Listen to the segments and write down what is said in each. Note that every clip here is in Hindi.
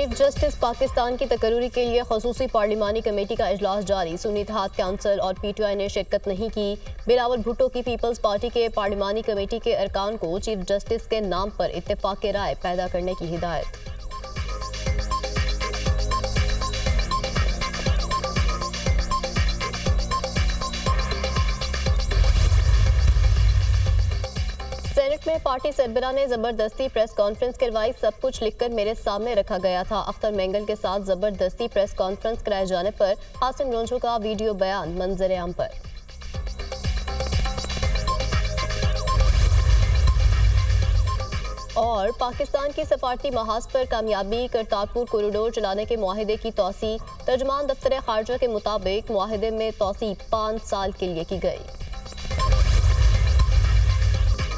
चीफ जस्टिस पाकिस्तान की तकर्री के लिए खसूसी पार्लिमानी कमेटी का इजलास जारी। सुन्नी इत्तेहाद काउंसिल और PTI ने शिरकत नहीं की। बिलावल भुट्टो की पीपल्स पार्टी के पार्लिमानी कमेटी के अरकान को चीफ जस्टिस के नाम पर इत्तेफाक राय पैदा करने की हिदायत। सेनेट में पार्टी सरबराह ने जबरदस्ती प्रेस कॉन्फ्रेंस करवाई। सब कुछ लिखकर मेरे सामने रखा गया था। अख्तर मेंगल के साथ जबरदस्ती प्रेस कॉन्फ्रेंस कराए जाने पर हासिम रोंझो का वीडियो बयान मंजर आम पर। और पाकिस्तान की सफारती महाज पर कामयाबी, करतारपुर कॉरिडोर चलाने के मुआहदे की तौसी। तर्जमान दफ्तर खारजा के मुताबिक मुआहदे में तौसी 5 साल के लिए की गई।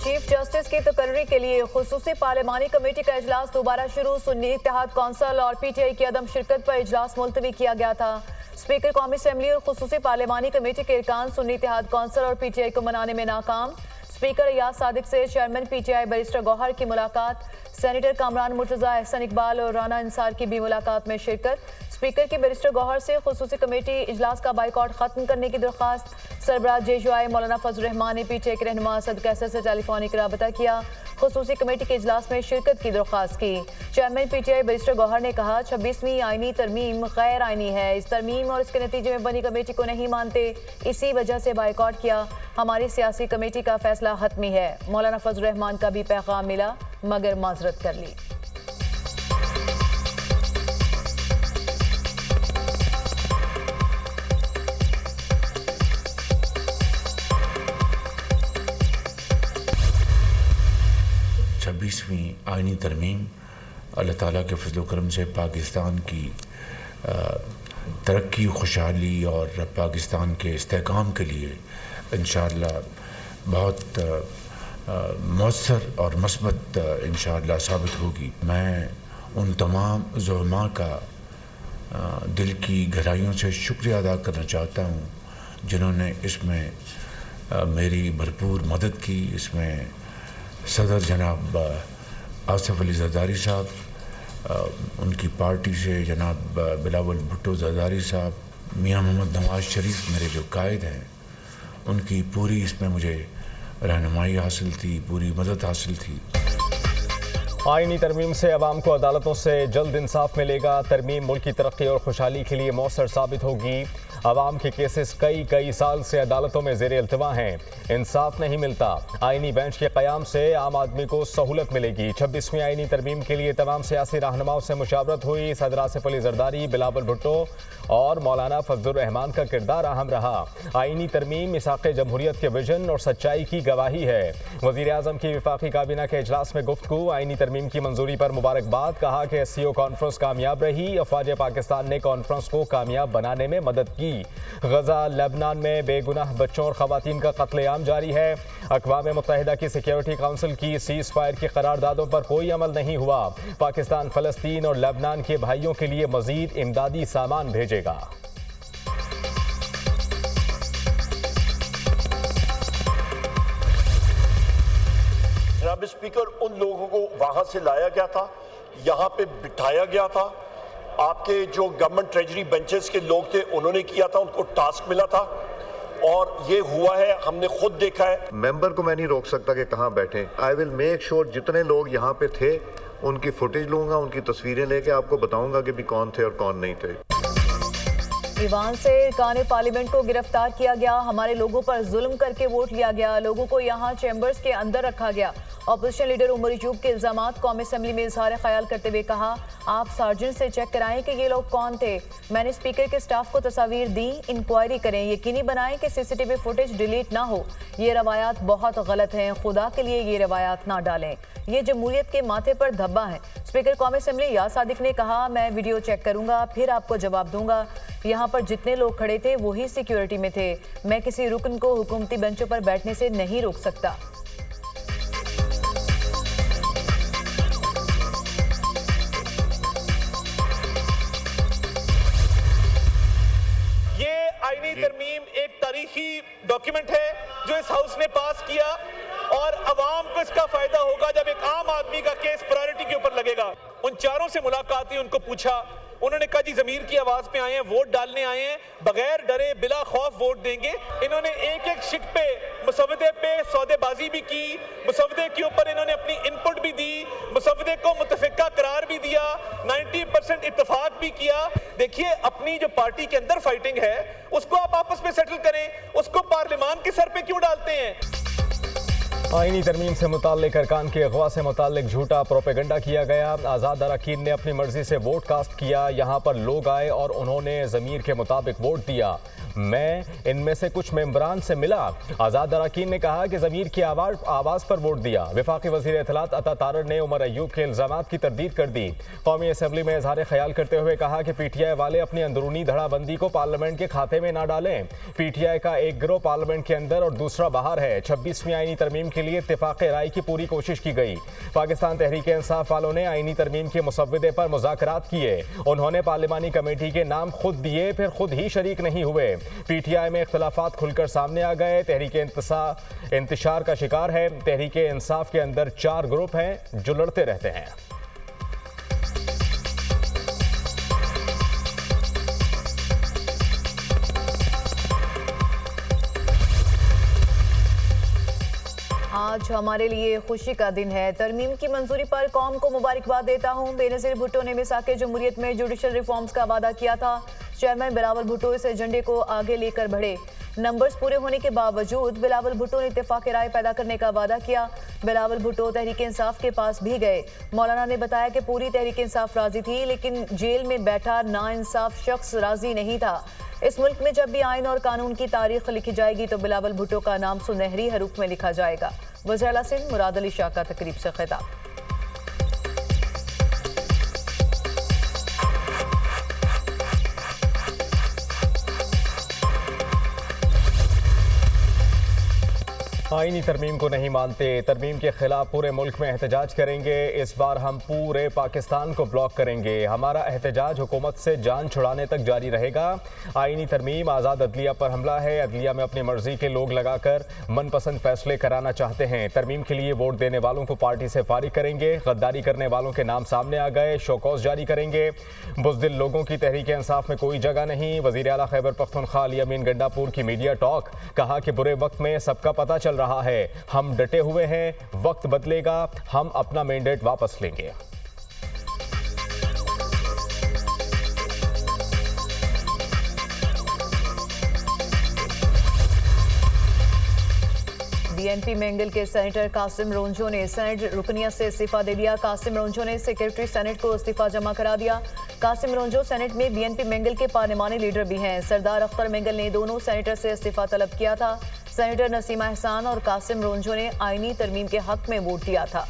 चीफ जस्टिस की तकर्री के लिए खुसूसी पार्लिमानी कमेटी का इजलास दोबारा शुरू। सुन्नी इत्तेहाद काउंसिल और PTI की अदम शिरकत पर इजलास मुलतवी किया गया था। स्पीकर कौमी असम्बली और खुसूसी पार्लिमानी कमेटी के अरकान सुन्नी इत्तेहाद काउंसिल और PTI को मनाने में नाकाम। स्पीकर अयाज सादिक से चेयरमैन PTI बैरिस्टर गौहर की मुलाकात। सेनेटर कामरान मुर्तजा, एहसन इकबाल और राना इंसार की भी मुलाकात में शिरकत। स्पीकर की बैरिस्टर गौहर से खुसूसी कमेटी इजलास का बाइकआउट खत्म करने की दरख्वास्त। सरबराह JUI मौलाना फजल रहमान ने PTI के रहनुमा असद कैसर से टेलीफोनिक राबता किया। खुसूसी कमेटी के इजलास में शिरकत की दरख्वास्त की। चेयरमैन PTI बैरिस्टर गौहर ने कहा 26वीं आईनी तरमीम गैर आईनी है। इस तरमीम और इसके नतीजे में बनी कमेटी को नहीं मानते, इसी वजह से बाइकआउट किया। हमारी सियासी कमेटी का फैसला हतमी है। मौलाना फजल रहमान का भी पैगाम मिला मगर माजरत कर ली। छब्बीसवीं आईनी तरमीम अल्लाह ताला के फजल करम से पाकिस्तान की तरक्की, खुशहाली और पाकिस्तान के इस्तेहकाम के लिए इंशाअल्लाह बहुत मौसर और मस्बत इंशाअल्लाह साबित होगी। मैं उन तमाम ज़ुलमा का दिल की गहराइयों से शुक्रिया अदा करना चाहता हूँ जिन्होंने इसमें मेरी भरपूर मदद की। इसमें सदर जनाब आसिफ अली जरदारी साहब, उनकी पार्टी से जनाब बिलावल भुट्टो जरदारी साहब, मियाँ मोहम्मद नवाज शरीफ मेरे जो कायद हैं, उनकी पूरी इसमें मुझे रहनुमाई हासिल थी, पूरी मदद हासिल थी। आईनी तरमीम से अवाम को अदालतों से जल्द इंसाफ मिलेगा। तरमीम मुल्क की तरक्की और खुशहाली के लिए मौसर साबित होगी। अवाम के केसेस कई साल से अदालतों में ज़ेर इल्तिवा हैं, इंसाफ नहीं मिलता। आईनी बेंच के क़याम से आम आदमी को सहूलत मिलेगी। 26वीं आईनी तरमीम के लिए तमाम सियासी रहनुमाओं से मुशावरत हुई। सदर आसिफ अली जरदारी, बिलावल भुट्टो और मौलाना फजल रहमान का किरदार अहम रहा। आईनी तरमीम मिसाक़े जमहूरियत के विजन और सच्चाई की गवाही है। वज़ीर आज़म की वफाकी काबीना के इजलास में गुफ्तगू। आईनी तरमीम की मंजूरी पर मुबारकबाद। कहा कि SCO कॉन्फ्रेंस कामयाब रही। अफवाज पाकिस्तान ने कॉन्फ्रेंस को कामयाब बनाने में मदद की। गजा लेबनान में बेगुनाह बच्चों और खवातीन का कत्लेआम जारी है। अक़वाम मुत्तहिदा की सिक्योरिटी काउंसिल की सीज़ फायर की करारदादों पर कोई अमल नहीं हुआ। पाकिस्तान फ़लस्तीन और लेबनान के भाइयों के लिए मज़ीद इमदादी सामान भेजेगा। जनाब स्पीकर, उन लोगों को वहां से लाया गया था, यहाँ पे बिठाया गया था। आपके जो गवर्नमेंट ट्रेजरी बेंचेस के लोग थे उन्होंने किया था, उनको टास्क मिला था और ये हुआ है, हमने खुद देखा है। मेंबर को मैं नहीं रोक सकता कि कहाँ बैठे। आई विल मेक श्योर जितने लोग यहाँ पे थे उनकी फुटेज लूंगा, उनकी तस्वीरें लेके आपको बताऊंगा कि भी कौन थे और कौन नहीं थे। ईवान से अरकान पार्लियामेंट को गिरफ्तार किया गया। हमारे लोगों पर जुल्म करके वोट लिया गया। लोगों को यहाँ चैम्बर्स के अंदर रखा गया। अपोजिशन लीडर उमर अयूब के इल्जामात। कौमी असम्बली में इजहार ख्याल करते हुए कहा आप सार्जेंट से चेक कराएं कि ये लोग कौन थे। मैंने स्पीकर के स्टाफ को तस्वीर दी, इंक्वायरी करें, यकीनी बनाएं कि CCTV फुटेज डिलीट ना हो। ये रवायात बहुत गलत हैं, खुदा के लिए ये रवायात ना डालें। ये जमहूरियत के माथे पर धब्बा है। स्पीकर कौमी असम्बली अयाज सादिक ने कहा मैं वीडियो चेक करूंगा फिर आपको जवाब दूंगा। यहाँ पर जितने लोग खड़े थे वही सिक्योरिटी में थे। मैं किसी रुकन को हुकूमती बेंचों पर बैठने से नहीं रोक सकता। ये आईनी तरमीम एक तारीखी डॉक्यूमेंट है जो इस हाउस ने पास किया। और अवाम को इसका फायदा होगा जब एक आम आदमी का केस प्रायोरिटी के ऊपर लगेगा। उन चारों से मुलाकात हुई, उनको पूछा, उन्होंने कहा जी ज़मीर की आवाज़ पे आए हैं, वोट डालने आए हैं, बगैर डरे बिला खौफ वोट देंगे। इन्होंने एक एक शिक पे मुसवदे पे सौदेबाजी भी की, मुसवदे के ऊपर इन्होंने अपनी इनपुट भी दी, मुसवदे को मुतफिका करार भी दिया, 90% इत्तेफाक भी किया। देखिए, अपनी जो पार्टी के अंदर फाइटिंग है उसको आप आपस में सेटल करें, उसको पार्लियामान के सर पे क्यों डालते हैं? आईनी तरमीम से मुताल्लिक अरकान के अगवा से मुताल्लिक झूठा प्रोपेगंडा किया गया। आज़ाद अरकान ने अपनी मर्जी से वोट कास्ट किया। यहाँ पर लोग आए और उन्होंने ज़मीर के मुताबिक वोट दिया। मैं इनमें से कुछ मेंबरान से मिला। आज़ाद अरकान ने कहा कि ज़मीर की आवाज़ पर वोट दिया। वफाकी वज़ीर इत्तलात अता तारड़ ने उमर अयूब के इल्ज़ामात की तरदीद कर दी। कौमी असम्बली में इज़हार ख्याल करते हुए कहा कि PTI वाले अपनी अंदरूनी धड़ाबंदी को पार्लियामेंट के खाते में ना डालें। PTI का एक गिरोह पार्लियामेंट के अंदर और दूसरा बाहर है। 26वीं आईनी तरमीम के लिए इत्तेफाक राय की पूरी कोशिश की गई। पाकिस्तान तहरीक इंसाफ वालों ने आईनी तरमीम के मुसव्विदे पर मुज़ाकरात किए। उन्होंने पार्लिमानी कमेटी के नाम खुद दिए, फिर खुद ही शरीक नहीं हुए। PTI में इख्तलाफात खुलकर सामने आ गए। तहरीक इंतशार का शिकार है। तहरीक इंसाफ के अंदर 4 ग्रुप हैं जो लड़ते रहते हैं। आज हमारे लिए खुशी का दिन है। तरमीम की मंजूरी पर कौम को मुबारकबाद देता हूँ। बेनज़ीर भुट्टो ने मिसाक़े जमहूरियत में जुडिशल रिफॉर्म्स का वादा किया था। चेयरमैन बिलावल भुट्टो इस एजेंडे को आगे लेकर बढ़े। नंबर्स पूरे होने के बावजूद बिलावल भुट्टो ने इत्तेफाक राय पैदा करने का वादा किया। बिलावल भुट्टो तहरीक इंसाफ के पास भी गए। मौलाना ने बताया कि पूरी तहरीक इंसाफ राजी थी, लेकिन जेल में बैठा नाइंसाफ शख्स राजी नहीं था। इस मुल्क में जब भी आइन और कानून की तारीख लिखी जाएगी तो बिलावल भुट्टो का नाम सुनहरी हरूफ में लिखा जाएगा। वज़ीर आला सिंध मुराद अली शाह का तकरीब से खिताब। आईनी तरमीम को नहीं मानते, तरमीम के खिलाफ पूरे मुल्क में एहतजाज करेंगे। इस बार हम पूरे पाकिस्तान को ब्लॉक करेंगे। हमारा एहतजाज हुकूमत से जान छुड़ाने तक जारी रहेगा। आईनी तरमीम आज़ाद अदलिया पर हमला है। अदलिया में अपनी मर्जी के लोग लगाकर मनपसंद फैसले कराना चाहते हैं। तरमीम के लिए वोट देने वालों को पार्टी से फारिग करेंगे। गद्दारी करने वालों के नाम सामने आ गए। शोकॉज जारी करेंगे। बुज़दिल लोगों की तहरीक इंसाफ में कोई जगह नहीं। वज़ीर आला खैबर पख्तूनख्वा अली अमीन गंडापुर की मीडिया टॉक, कहा कि बुरे वक्त में सबका पता चल रहा है। हम डटे हुए हैं। वक्त बदलेगा, हम अपना मैंडेट वापस लेंगे। BNP मेंगल के सेनेटर कासिम रोंजो ने सेनेट रुकनियत से इस्तीफा दे दिया। कासिम रोंजो ने सेक्रेटरी सेनेट को इस्तीफा जमा करा दिया। कासिम रोंजो सेनेट में BNP मेंगल के पार्लिमानी लीडर भी हैं। सरदार अख्तर मेंगल ने दोनों सेनेटर से इस्तीफा तलब किया था। सेनेटर नसीमा एहसान और कासिम रोंजो ने आईनी तरमीम के हक में वोट दिया था।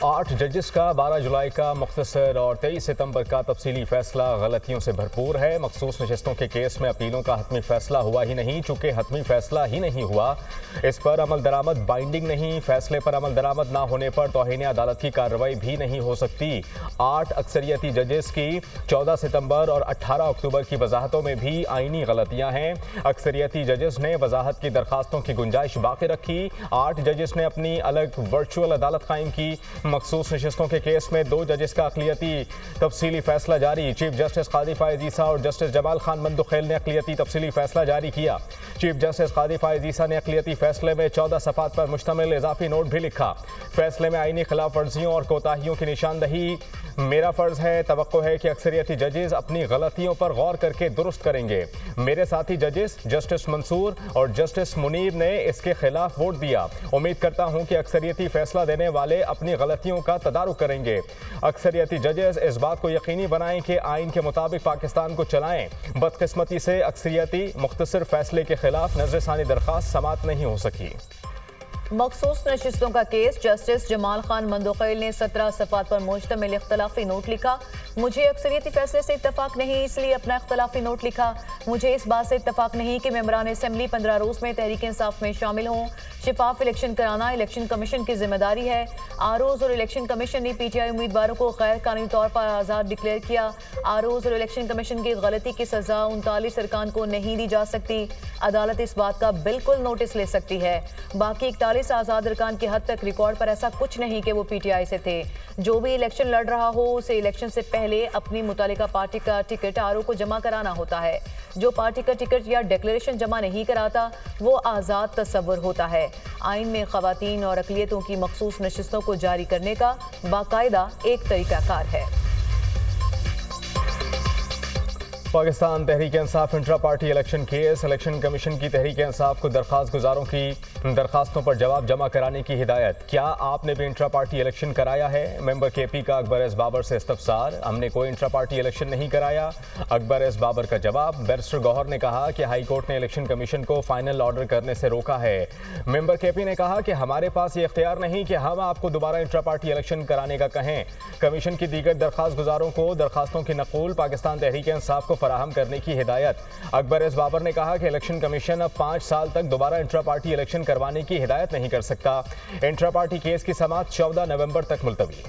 8 जजेस का 12 जुलाई का मुख्तसर और 23 सितंबर का तफसीली फैसला गलतियों से भरपूर है। मखसूस नशिस्तों के केस में अपीलों का हतमी फैसला हुआ ही नहीं। चूंकि हतमी फैसला ही नहीं हुआ, इस पर अमल दरामद बाइंडिंग नहीं। फैसले पर अमल दरामद ना होने पर तौहीन अदालत की कार्रवाई भी नहीं हो सकती। 8 अक्सरियती जजेस की 14 सितंबर और 18 अक्टूबर की वजाहतों में भी आईनी गलतियां हैं। अक्सरियती जजेस ने वजाहत की दरखास्तों की गुंजाइश बाकी रखी। 8 जजेस ने अपनी अलग वर्चुअल अदालत कायम की। मखसूस नशिस्तों के केस में 2 जजेस का अक़लियती तफसीली फैसला जारी। चीफ जस्टिस कादी फायज़ ईसा और जस्टिस जमाल खान मंदुखेल ने अक़लियती तफसीली फैसला जारी किया। चीफ जस्टिस कादी फायज़ ईसा ने अक़लियती फैसले में 14 सफ़ात पर मुश्तमिल इजाफी नोट भी लिखा। फैसले में आईनी खिलाफ वर्जियों और कोताहियों की निशानदही मेरा फ़र्ज़ है। तवक्को है कि अक्सरियती जजेस अपनी गलतियों पर गौर करके दुरुस्त करेंगे। मेरे साथी जजेस जस्टिस मंसूर और जस्टिस मुनीब ने इसके खिलाफ वोट दिया। उम्मीद करता हूं कि अक्सरियती फैसला देने वाले अपनी गलतियों का तदारुक करेंगे। अक्सरियती जजेस इस बात को यकीनी बनाएं कि आइन के मुताबिक पाकिस्तान को चलाएं। बदकिस्मती से अक्सरियती मुख्तसर फैसले के खिलाफ नज़रसानी दरख्वास्त समात नहीं हो सकी। मखसूस नशिस्तों का केस। जस्टिस जमाल खान मंदोखैल ने 17 सफ़ात पर मुश्तमिल इख्तलाफी नोट लिखा। मुझे अक्सरियती फैसले से इत्तफाक नहीं, इसलिए अपना इख्तलाफी नोट लिखा। मुझे इस बात से इत्तफाक नहीं कि मेंबरान असेंबली 15 रोज में तहरीक इंसाफ में शामिल हों। शिफाफ इलेक्शन कराना इलेक्शन कमीशन की जिम्मेदारी है। आरओज और इलेक्शन कमीशन ने पीटीआई उम्मीदवारों को गैर कानूनी तौर पर आज़ाद डिक्लेयर किया। आरओज और इलेक्शन कमीशन की गलती की सजा 39 अरकान को नहीं दी जा सकती। अदालत इस बात का बिल्कुल नोटिस ले सकती है। बाकी 41 आज़ाद अरकान की हद तक रिकॉर्ड पर ऐसा कुछ नहीं कि वो पीटीआई से थे। जो भी इलेक्शन लड़ रहा हो उसे इलेक्शन से पहले अपनी मुतालिका पार्टी का टिकट आरओ को जमा कराना होता है। जो पार्टी का टिकट या डिक्लेरेशन जमा नहीं कराता वो आज़ाद तस्वुर होता है। आइन में खवातीन और अक़लियतों की मखसूस नशिस्तों को जारी करने का बाकायदा एक तरीकाकार है। Pakistan Tehreek Insaf intra party election case. Election commission की तहरीक इंसाफ को दरख्वास्त गुजारों की दरखास्तों पर जवाब जमा कराने की हिदायत। क्या आपने भी इंट्रा पार्टी इलेक्शन कराया है? मेंबर केपी का अकबर एस बाबर से इस्तफसार। हमने कोई इंट्रा पार्टी इलेक्शन नहीं कराया। अकबर एस बाबर का जवाब। बैरिस्टर गौहर ने कहा कि हाई कोर्ट ने इलेक्शन कमीशन को फाइनल ऑर्डर करने से रोका है। मेंबर केपी ने कहा कि हमारे पास ये इख्तियार नहीं कि हम आपको दोबारा इंट्रा पार्टी इलेक्शन कराने का कहें। कमीशन की दीगर दरखास्त गुजारों को दरखास्तों की नकूल पाकिस्तान तहरीक इंसाफ को फराहम करने की हिदायत। अकबर एस बाबर ने कहा कि इलेक्शन कमीशन अब 5 साल तक दोबारा इंट्रा पार्टी इलेक्शन करवाने की हिदायत नहीं कर सकता। इंट्रा पार्टी केस की समाअत 14 नवंबर तक मुलतवी।